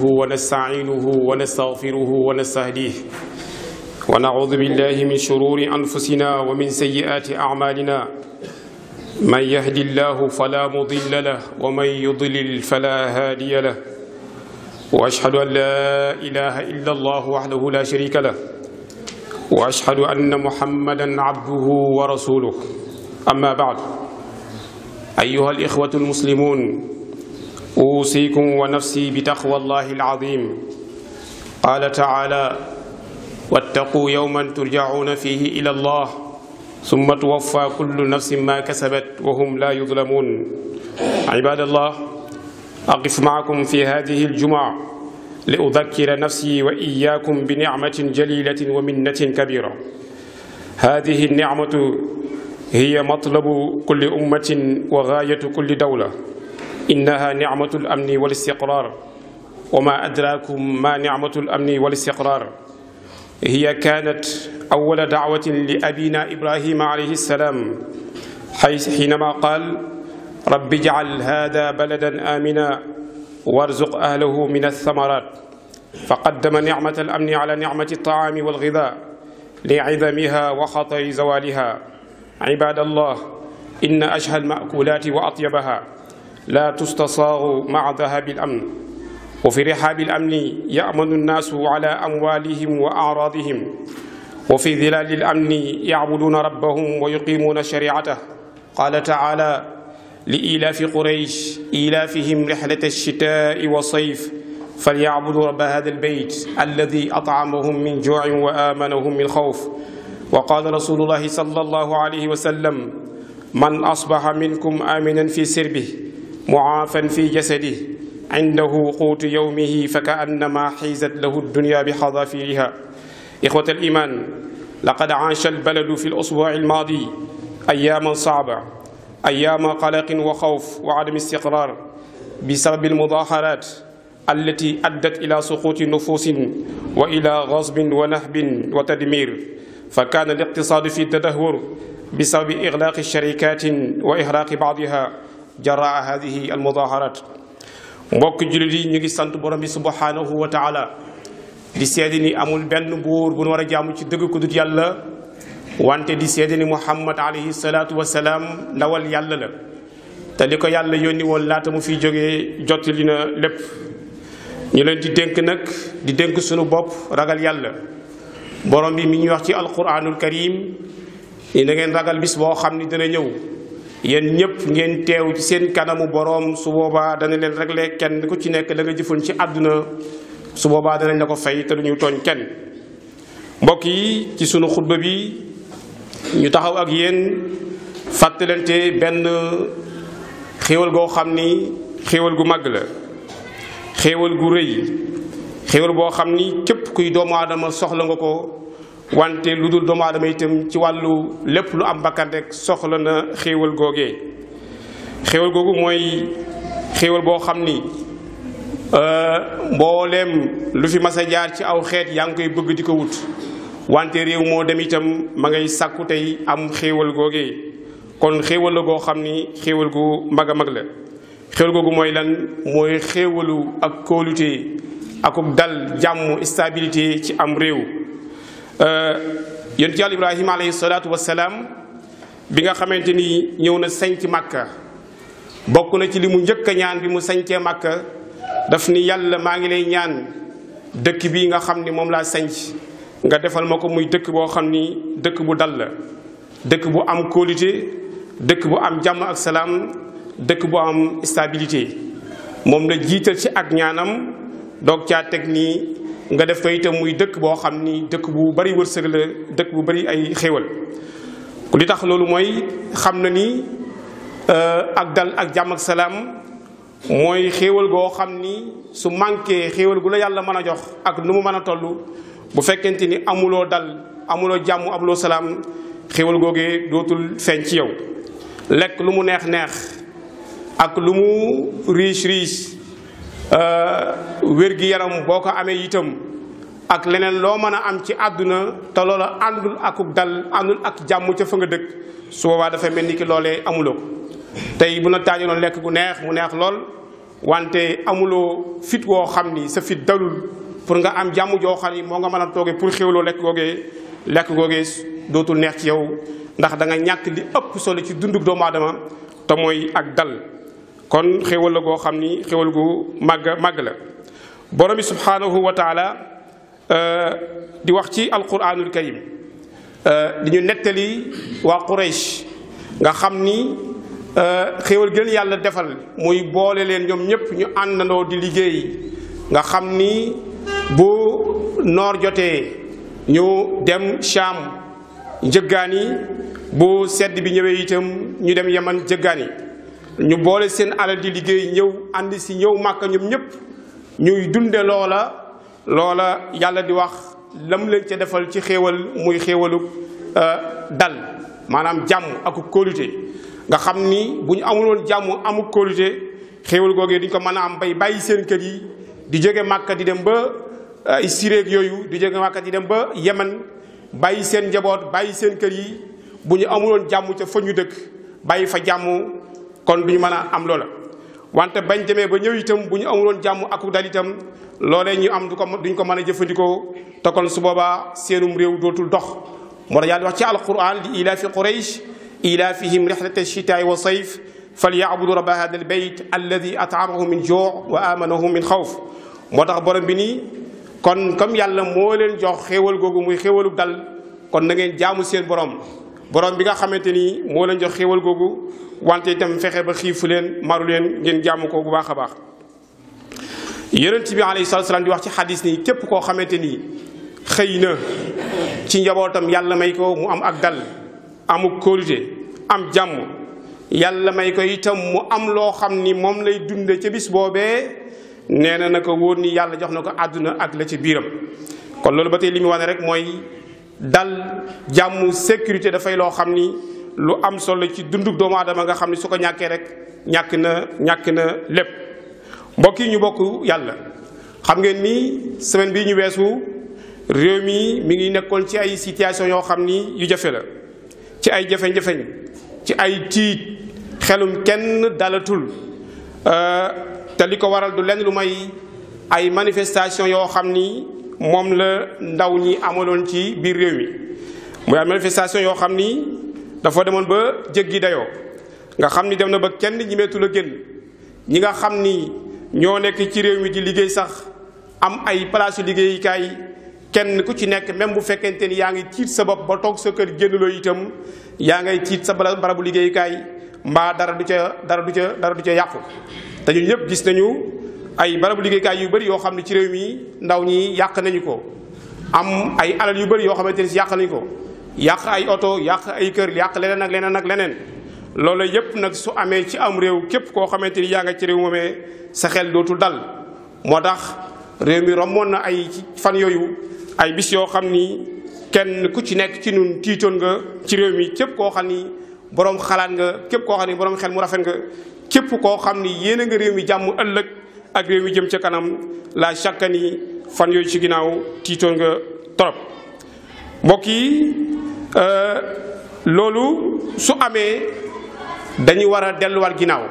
ونستعينه ونستغفره ونستهديه ونعوذ بالله من شرور أنفسنا ومن سيئات أعمالنا من يهد الله فلا مضل له ومن يضلل فلا هادي له وأشهد أن لا إله إلا الله وحده لا شريك له وأشهد أن محمدا عبده ورسوله أما بعد أيها الإخوة المسلمون أوصيكم ونفسي بتقوى الله العظيم قال تعالى واتقوا يوما ترجعون فيه إلى الله ثم توفى كل نفس ما كسبت وهم لا يظلمون عباد الله أقف معكم في هذه الجمعة لأذكر نفسي وإياكم بنعمة جليلة ومنة كبيرة. هذه النعمة هي مطلب كل أمة وغاية كل دولة، إنها نعمة الأمن والاستقرار. وما أدراكم ما نعمة الأمن والاستقرار؟ هي كانت أول دعوة لأبينا إبراهيم عليه السلام حينما قال رب اجعل هذا بلدا آمنا وارزق أهله من الثمرات، فقدم نعمة الأمن على نعمة الطعام والغذاء لعظمها وخطر زوالها. عباد الله، إن أشهى المأكولات وأطيبها لا تستصاغ مع ذهاب الأمن، وفي رحاب الأمن يأمن الناس على أموالهم وأعراضهم، وفي ظلال الأمن يعبدون ربهم ويقيمون شريعته. قال تعالى لإيلاف قريش إيلافهم رحلة الشتاء والصيف فليعبدوا رب هذا البيت الذي أطعمهم من جوع وآمنهم من خوف. وقال رسول الله صلى الله عليه وسلم من أصبح منكم آمنا في سربه معافا في جسده عنده قوت يومه فكأنما حيزت له الدنيا بحذافيرها. إخوة الإيمان، لقد عاش البلد في الأسبوع الماضي أياما صعبة، أيام قلق وخوف وعدم استقرار بسبب المظاهرات التي أدت إلى سقوط نفوس وإلى غصب ونهب وتدمير، فكان الاقتصاد في تدهور بسبب إغلاق الشركات وإحراق بعضها جراء هذه المظاهرات. mbokk jullit yi ñu ngi sant borom bi subhanahu wa taala di seede ni amul benn buur bu nu war a jaamu ci dëgg ku dut yàlla, wante di seede ni Muhammad alayhi salaatu wa salaam ndawal yàlla la te li ko yàlla yónni woon laata mu fiy jógee jottali na lépp. ñu leen di dénk nag di dénk sunu bopp ragal yàlla. borom bi mi ñuy wax ci alquranul karim ni na ngeen ragal bis boo xam ni dana ñëw yéen ñëpp ngeen teew ci seen kanamu boroom, su boobaa dana leen régler kenn ku ci nekk la nga jëfoon ci àdduna, su boobaa danañ la ko fay te duñu tooñ kenn. mbokk yi, ci sunu xutba bi ñu taxaw ak yéen fàttalante benn xéewal goo xam ni xéewal gu màgg la, xéewal gu rëy, xéewal boo xam ni képp kuy doomu aadama soxla nga ko, wante lu dul doomu aadama itam ci wàllu lépp lu am bakkan rek soxla na xéewal googee. xéewal googu mooy xéewal boo xam ni mbooleem lu fi mas a jaar ci aw xeet yaa ngi koy bëgg di ko wut, wante réew moo dem itam ma ngay sàkku tey am xéewal googee. kon xéewal la goo xam ni xéewal gu mag a mag la. xéewal googu mooy lan? mooy xéewalu ak kóolute akuk dal, jàmm, stabilité ci am réew. yonent Yàlla Ibrahima alayhi salaatu wassalaam bi nga xamante ni ñëw na sañc Makka, bokk na ci li mu njëkk a ñaan bi mu sañcee Makka, daf ni yàlla maa ngi lay ñaan dëkk bi nga xam ni moom laa sañc nga defal ma ko muy dëkk boo xam ni dëkk bu dal la, dëkk bu am kóolute, dëkk bu am jàmm ak salaam, dëkk bu am stabilité. moom la jiital ci ak ñaanam doog caa teg nii nga def ko itam muy dëkk boo xam ni dëkk bu bari wërsëg la, dëkk bu bari ay xéewal. li tax loolu mooy xam na ni ak dal ak jàmm ak salaam mooy xéewal goo xam ni su manqué xéewal gu la yàlla mën a jox ak nu mu mën a toll, bu fekkente ni amuloo dal, amuloo jàmm, amuloo salaam, xéewal googee dootul feeñ ci yow. lekk lu mu neex neex ak lu mu riche riche, wér gi yaram boo ko amee itam ak leneen loo mën a am ci àdduna te loola àndul akuk dal, àndul ak jàmm ca fa nga dëkk, su boobaa dafay mel ni ki loolee amuloo ko. tey bu na taajaloon lekk gu neex mu neex lool, wante amuloo fit woo xam ni sa fit dalul pour nga am jàmm joo xam ni moo nga mën a toogee pour xéwloo lekk googee dootul neex ci yow ndax da nga ñàkk li ëpp solo ci dunduk doomu aadama te mooy ak dal. kon xéwal la goo xam ni xéwal gu màgg la. borom bi subhanahu wa taala di wax ci alquranul karim di ñu nettali waa Quraysh nga xam ni xéwal gën yàlla defal muy boole leen ñoom ñëpp ñu àndandoo di liggéey nga xam ni bu noor jotee ñu dem Sham jëggaani bu sedd bi ñëwee itam ñu dem Yaman jëggaani ñu boole seen alal di liggéey ñëw ànd si ñëw Màkka ñoom ñëpp ñuy dunde loola yàlla di wax lam leen ca defal ci xéewal muy xéewalu dal maanaam jàmm ak kóolute nga xam ni bu ñu amuloon jàmm amul kóolute xéewal googee duñ ko mën a am bay bàyyi seen kër yi di jóge Màkka di dem ba Siréeg yooyu di jóge Màkka di dem ba Yemen bàyyi seen njaboot bàyyi seen kër yi bu ñu amuloon jàmm ca fa ñu dëkk bàyyi fa jàmm kon duñu mën a am loola. wante bañ demee ba ñëw itam bu ñu amuloon jàmm ak dal itam loolee ñu am duñ ko mën a jëfandikoo te kon su boobaa seenum réew dootul dox. moo tax yàlla wax ci alquran li ilaafi Quraysh ilaafihim rihlata ash-shitaa'i wa sayf falyabudu rabba hada albayt alladi at'amahum min juu' wa amanahum min xawf. moo tax borom bi nii kon comme yàlla moo leen jox xéewal googu muy xéewalu dal kon na ngeen jaamu seen borom bi nga xamante ni moo leen jox xéewal googu wante itam fexe ba xiifu leen maru leen ngeen jaamu ko bu baax a baax. yonent bi alayhi salaatu salaam di wax ci xadis ni képp koo xamante ni xëy na ci njabootam yàlla may ko mu am ak dal amuk kóolute am jàmm yàlla may ko itam mu am loo xam ni moom lay dunde ca bis boobee nee na ko wóor ni yàlla jox na ko àdduna ak la ci biiram. kon loolu ba tey li mu wane rek mooy dal jàmm sécurité dafay loo xam ni lu am solo ci dunduk doomu aadama nga xam ni su ko ñàkkee rek ñàkk na lépp. mbokk yi ñu bokk yàlla xam ngeen ni semaine bii ñu weesu réew mi ngi nekkoon ci ay situation yoo xam ni yu jafe la ci ay jafeñ-jafeñ ci ay tiit xelum kenn dalatul te li ko waral du lenn lu may ay manifestation yoo xam ni moom la ndaw ñi amaloon ci biir réew mi muy ay manifestation yoo xam ni dafa demoon ba jéggi dayoo nga xam ni dem na ba kenn ñimeetul a génn ñi nga xam ni ñoo nekk ci réew mi di liggéey sax am ay place yu liggéeyukaay kenn ku ci nekk même bu fekkente ni yaa ngi tiit sa bopp ba toog sa kër génnloo itam yaa ngay tiit sa barabu liggéeyukaay mbaa dara du ca yàqu. te ñun ñëpp gis nañu ay barabu liggéeyukaay yu bëri yoo xam ne ci réew mi ndaw ñi yàq nañu ko am ay alal yu bëri yoo xamante ni si yàq nañu ko yàq ay oto yàq ay kër yàq leneen ak leneen ak leneen. loolu yëpp nag su amee ci am réew képp koo xamante ni yaa nga ci réew moomee sa xel dootul dal moo tax réew mi romboon na ay fan yooyu ay bis yoo xam ni kenn ku ci nekk ci ñun tiitoon nga ci réew mi képp koo xam ni boroom xalaat nga képp koo xam ni boroom xel mu rafet nga képp koo xam ni yéene nga réew mi jàmm ëllëg ak réew mi jëm ca kanam la chaque ni fan yooyu ci ginnaaw tiitoon nga trop. mbokk yi loolu su amee dañu war a delluwaat ginnaaw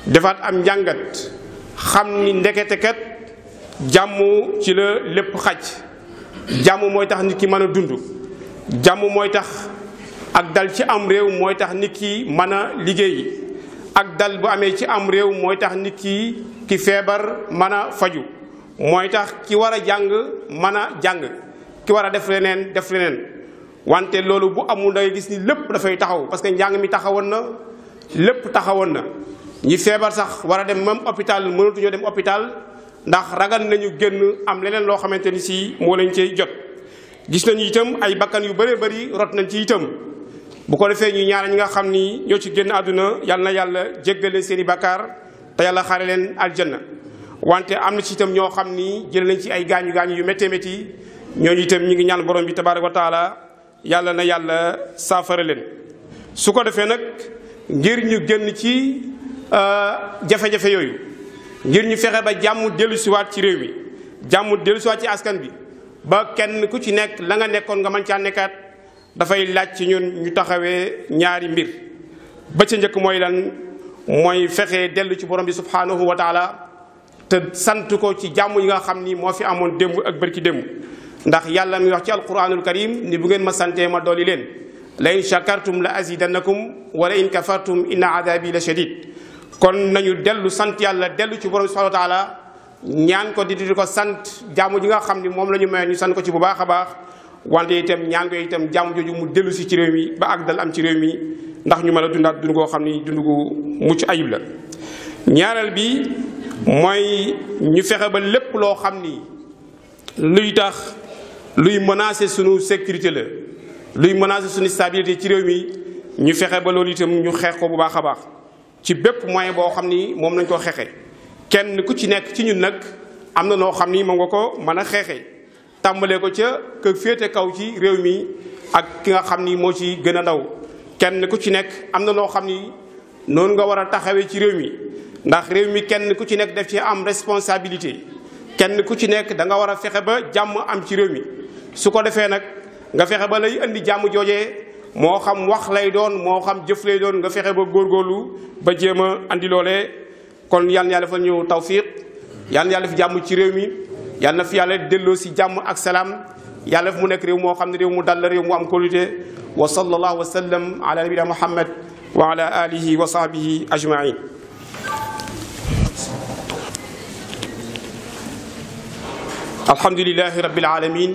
defaat am njàngat xam ni ndekete kat jàmm ci la lépp xaj jàmm mooy tax nit ki mën a dund jàmm mooy tax ak dal ci am réew mooy tax nit ki mën a liggéey ak dal bu amee ci am réew mooy tax nit ki feebar mën a faju mooy tax ki war a jàng mën a jàng ki war a def leneen wante loolu bu amul da ngay gis ni lépp dafay taxaw parce que njàng mi taxawoon na lépp taxawoon na ñi feebar sax war a dem même hôpital mënatuñoo dem hôpital ndax ragal nañu génn am leneen loo xamante ni si moo lañ cay jot. gis nañu itam ay bakkan yu bëree bëri rot nañ ci itam bu ko defee ñu ñaar ñi nga xam ni ñoo ci génn àdduna yal na yàlla jéggale seen i bakkaar te yàlla xaare leen aljanna wante am na ci itam ñoo xam ni jël nañ ci ay gaañu yu méttee métti ñooñu itam ñu ngi ñaan borom bi tabaaraka wa taala yàlla na yàlla saafara leen. su ko defee nag ngir ñu génn ci jafe-jafe yooyu ngir ñu fexe ba jàmm dellusiwaat ci réew mi jàmm dellusiwaat ci askan bi ba kenn ku ci nekk la nga nekkoon nga mën caa nekkaat dafay laaj ci ñun ñu taxawee ñaari mbir ba ca njëkk mooy lan mooy fexe dellu ci borom bi subhanahu wa taala te sant ko ci jàmm yi nga xam ni moo fi amoon démb ak bërki démb ndax yàlla mi wax ci alquranul karim ni bu ngeen ma santee ma dolli leen la in shakartum la azidannakum wala in kafartum inna adabi la shadid kon nañu dellu sant yàlla dellu ci borom bi subhanahu wa taala ñaan ko di ko sant jàmm ji nga xam ni moom la ñu mayoon ñu sant ko ci bu baax a baax wante itam ñaan ko itam jàmm jooju mu dellu si ci réew mi ba ak dal am ci réew mi ndax ñu mën a dundaat dund koo xam ni dund gu mucc ayib la. ñaareel bi mooy ñu fexe ba lépp loo xam ni luy tax luy menacer sunu sécurité la luy menacer sunu stabilité ci réew mi ñu fexe ba loolu itam ñu xeex ko bu baax a baax ci bépp moyen boo xam ni moom lañ ko xeexee. kenn ku ci nekk ci ñun nag am na noo xam ni moom nga ko mën a xeexee tàmbalee ko ca ka féete kaw ci réew mi ak ki nga xam ni moo ci gën a ndaw kenn ku ci nekk am na noo xam ni noonu nga war a taxawee ci réew mi ndax réew mi kenn ku ci nekk daf ci am responsabilité kenn ku ci nekk da nga war a fexe ba jàmm am ci réew mi su ko defee nag nga fexe ba lay indi jàmm joojee moo xam wax lay doon moo xam jëf lay doon nga fexe ba góorgóorlu ba jéem a andi loolee kon yal na yàlla defal ñu tawfiq yal na yàlla fi jàmm ci réew mi yal na fi yàlla delloo si jàmm ak salaam yàlla fi mu nekk réew moo xam ne réew mu dal la réew mu am kóolute wa sallallahu wa sallam ala nabina muhammad wa ala alihi wa sahbihi ajmain alhamdulillahi rabbil alamin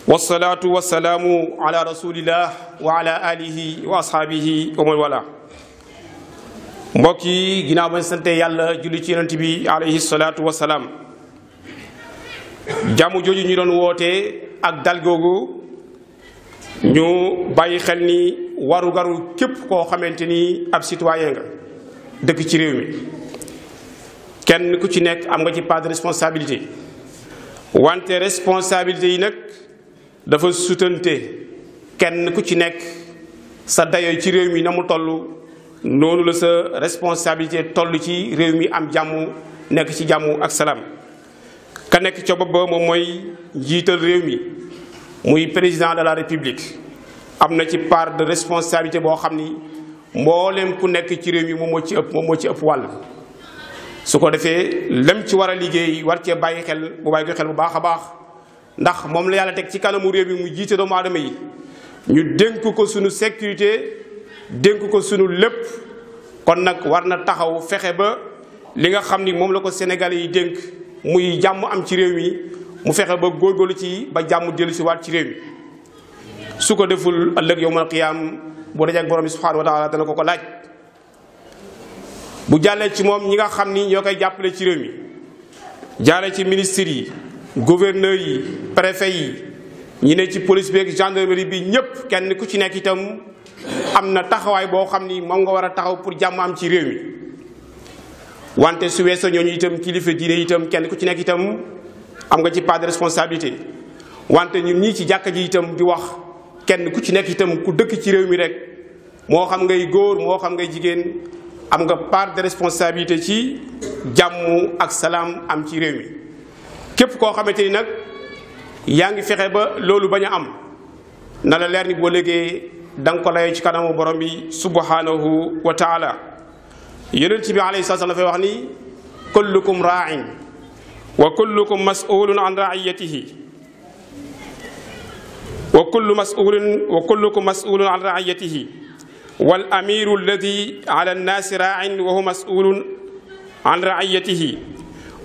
wassalatu wassalamu ala rasulillah wa ala alihi wa ashabihi wa man wala mbokk yi ginnaaw bañ sante yàlla julli ci yonent bi alayhi salaatu wasalaam jàmm jooju ñu doon woote ak dal googu ñu bàyyi xel ni waru-garu képp koo xamante ni ab citoyen nga dëkk ci réew mi kenn ku ci nekk am nga ci part de responsabilité wante responsabilité yi nag dafa sutante kenn ku ci nekk sa dayo ci réew mi na mu toll noonu la sa responsabilité toll ci réew mi am jàmm nekk ci jàmm ak salaam ka nekk ca bopp ba moom mooy njiital réew mi muy président de la république am na ci part de responsabilité boo xam ni mboolem ku nekk ci réew mi moom moo ci ëpp wàll su ko defee lem ci war a liggéey war cee bàyyi xel bu bàyyi ko xel bu baax a baax ndax moom la yàlla teg ci kanamu réew mi mu jiite doomu aadama yi ñu dénk ko sunu sécurité dénk ko sunu lépp kon nag war na taxaw fexe ba li nga xam ni moom la ko Sénégalais yi dénk muy jàmm am ci réew mi mu fexe ba góorgóorlu ci ba jàmm dellu si waat ci réew mi su ko deful ëllëg yawmal qiyaam bu dajee ak borom bi subhaanahu wa taala dana ko laaj bu jàllee ci moom ñi nga xam ni ñoo koy jàppale ci réew mi jaaree ci ministres yi gouverneurs yi préfet yi ñi ne ci police bi ak gendarmerie bi ñëpp kenn ku ci nekk itam am na taxawaay boo xam ni moom nga war a taxaw pour jàmm am ci réew mi wante su weesoo ñooñu itam kilifa diine itam kenn ku ci nekk itam am nga ci part de responsabilité wante ñun ñii ci jàkka ji itam di wax kenn ku ci nekk itam ku dëkk ci réew mi rek moo xam ngay góor moo xam ngay jigéen am nga part de responsabilité ci jàmm ak salaam am ci réew mi képp koo xamante ni nag yaa ngi fexe ba loolu bañ a am na la leer ni boo léegi da nga ko layoo ci kanamu borom bi subhanahu wa taala yonent bi alayhi salaam dafay wax ni kullukum raa'in wa kullukum mas'ulun an ra'iyatihi wa kullukum mas'ulun an ra'iyatihi wal amiru alladi ala annaasi raa'in wa huwa mas'ulun an ra'iyatihi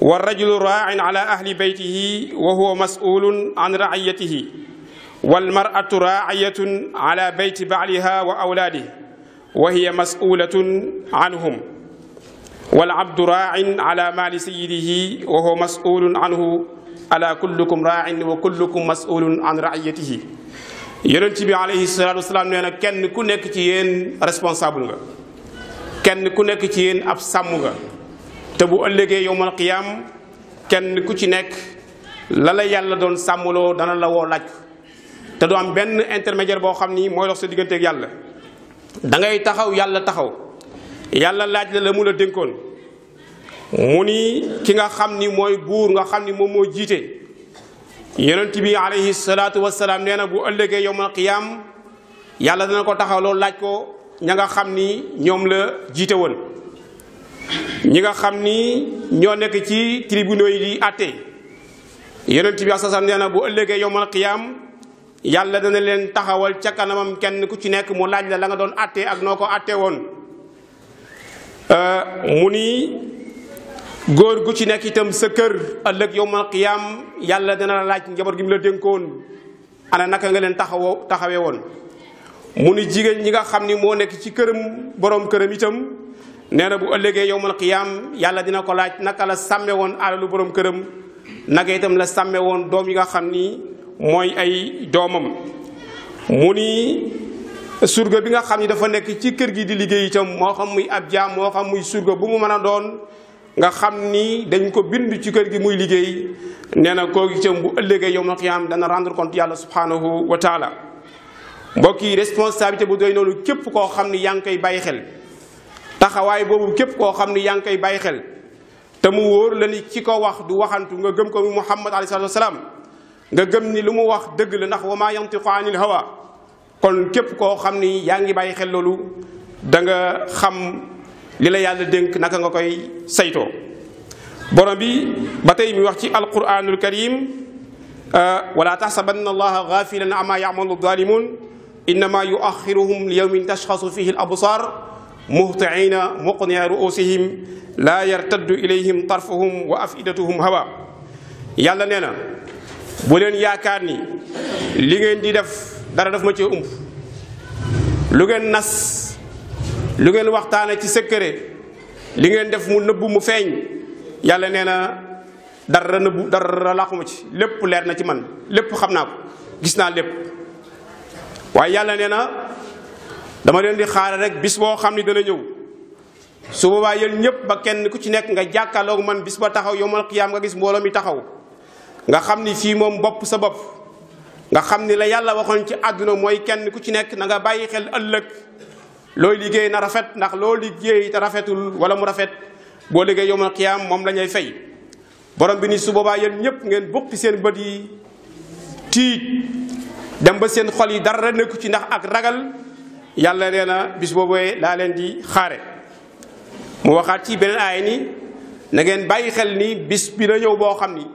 wa rajulu raa'in ala ahli baytihi wa huwa mas'ulun an ra'iyatihi wal mar'atu raa'iyatun ala bayti ba'liha wa awlaadihi wa hiya mas'ulatun anhum wal abdu raa'in ala maali sayyidihi wa huwa mas'ulun anhu ala kullukum raa'in wa kullukum mas'ulun an ra'iyatihi yonent bi alayhi salaatu wasalaam nee na kenn ku nekk ci yéen responsable nga kenn ku nekk ci yéen ab sàmm nga te bu ëllëgee yowmal qiyaam kenn ku ci nekk la la yàlla doon sàmmloo dana la woo laaj te du am benn intermédiaire boo xam ni mooy dox sa digganteeg yàlla da ngay taxaw yàlla taxaw yàlla laaj la mu la dénkoon mu ni ki nga xam ni mooy buur nga xam ni moom moo jiite yonent bi alayhi salaatu wasalaam nee na bu ëllëgee yowmal qiyaam yàlla dana ko taxaw loolu laaj ko ña nga xam ni ñoom la jiite woon ñi nga xam ni ñoo nekk ci tribunaux yi di àtte yonent bi asasam nee na bu ëllëgee yowmal qiyaam yàlla dana leen taxawal ca kanamam kenn ku ci nekk mu laaj la nga doon àtte ak noo ko àtte woon mu ni góor gu ci nekk itam sa kër ëllëg yowmal qiyaam yàlla dana la laaj njaboot gi mu la dénkoon ana naka nga leen taxawee woon mu ni jigéen ñi nga xam ni moo nekk ci këram borom këram itam nee na bu ëllëgee yowmal qiyaam yàlla dina ko laaj naka la sàmme woon alalu borom këram naka itam la sàmme woon doom yi nga xam ni mooy ay doomam mu ni surga bi nga xam ni dafa nekk ci kër gi di liggéey itam moo xam muy ab jaam moo xam muy surga bu mu mën a doon nga xam ni dañ ko bind ci kër gi muy liggéey nee na kooku itam bu ëllëgee yowmal qiyaam dana rendre compte yàlla subhanahu wa taala mbokk yi responsabilité bu doy noonu képp koo xam ni yaa ngi koy bàyyi xel taxawaay boobu képp koo xam ni yaa ngi koy bàyyi xel te mu wóor la ni ci ko wax du waxantu nga gëm ko mu Muhammad alayhi salaatu wasalaam nga gëm ni lu mu wax dëgg la ndax wa maa yantiqu anil hawa kon képp koo xam ni yaa ngi bàyyi xel loolu da nga xam li la yàlla dénk naka nga koy saytoo borom bi ba tey mi wax ci alquranul karim wala taxsabanna allaha gafilan amma yamalu zalimun innama yuaxiruhum li yawmin tashxasu fihi al absar muhtiina muqniya ruusihim laa yartaddu ilayhim tarfuhum wa afidatuhum hawa yàlla nee na bu leen yaakaar ni li ngeen di def dara daf ma cee ump lu ngeen nas lu ngeen waxtaane ci secret li ngeen def mu nëbbu mu feeñ yàlla nee na dara nëbbu dara laquma ci lépp leer na ci man lépp xam naa ko gis naa lépp waaye yàlla nee na dama leen di xaare rek bis boo xam ni dana ñëw su boobaa yéen ñëpp ba kenn ku ci nekk nga jàkkaarloog man bis ba taxaw yowmal qiyaam nga gis mbooloo mi taxaw nga xam ni fii moom bopp sa bopp nga xam ni la yàlla waxoon ci àdduna mooy kenn ku ci nekk na nga bàyyi xel ëllëg looy liggéey na rafet ndax loo liggéey te rafetul wala mu rafet boo liggéey yowmal qiyaam moom la ñuy fay borom bi ni su boobaa yéen ñëpp ngeen bokki seen bët yi tiit dem ba seen xol yi dara nekku ci ndax ak ragal yàlla nee na bis boobee laa leen di xaare mu waxaat ci beneen aaya ni na ngeen bàyyi xel ni bis bi na ñëw boo xam ni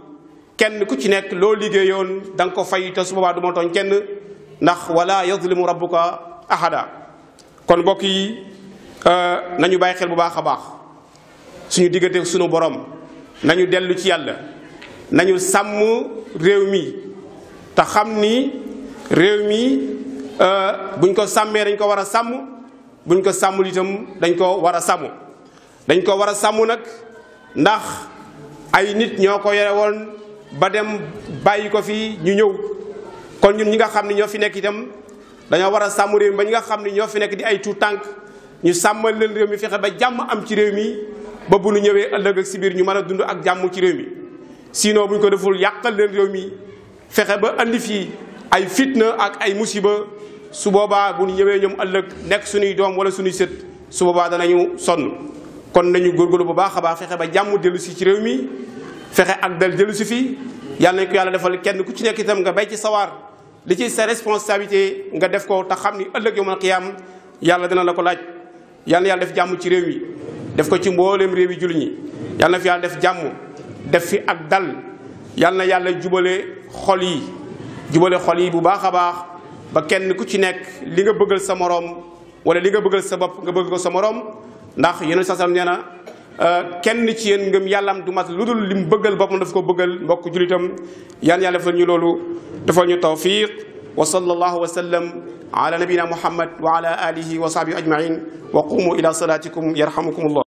kenn ku ci nekk loo liggéeyoon da nga ko fay te su boobaa du ma tooñ kenn ndax wala yazlimu rabbuka ahada kon mbokk yi nañu bàyyi xel bu baax a baax suñu diggante suñu borom nañu dellu ci yàlla nañu sàmm réew mi te xam ni réew mi buñ ko sàmmee dañ ko war a sàmm buñ ko sàmmul itam dañ ko war a sàmm dañ ko war a sàmm nag ndax ay nit ñoo ko yore woon ba dem bàyyi ko fi ñu ñëw kon ñun ñi nga xam ne ñoo fi nekk itam dañoo war a sàmm réew mi ba ñi nga xam ne ñoo fi nekk di ay tuut tànk ñu sàmmal leen réew mi fexe ba jàmm am ci réew mi ba bu ñu ñëwee ëllëg ak si biir ñu mën a dund ak jàmm ci réew mi sinon bu ñu ko deful yàqal leen réew mi fexe ba andi fii ay fitna ak ay musiba su boobaa bu ñu ñëwee ñoom ëllëg nekk suñuy doom wala suñuy sët su boobaa danañu sonn kon nañu góorgóorlu bu baax a baax fexe ba jàmm dellu si ci réew mi fexe ak dal dellu si fii yàlla nañ ko yàlla defal kenn ku ci nekk itam nga bay ci sawar li ci sa responsabilité nga def ko te xam ni ëllëg yawmal qiyaam yàlla dina la ko laaj yàlla na yàlla def jàmm ci réew yi def ko ci mboolem réew yi jullit ñi yàlla na fi yàlla def jàmm def fi ak dal yàlla na yàlla jubale xol yi bu baax a baax ba kenn ku ci nekk li nga bëggal sa moroom wala li nga bëggal sa bopp nga bëgg ko sa moroom ndax yéen sasam nee na kenn ci yéen ngëm yàllam du mat lu dul lim bëggal boppam daf ko bëggal mbokk julitam yàlla defal ñu loolu defal ñu tawfiq wa sallallahu wa sallam ala nabina muhammad wa ala alihi wa sahbihi ajmain wa qumu ila salatikum yarhamukum allah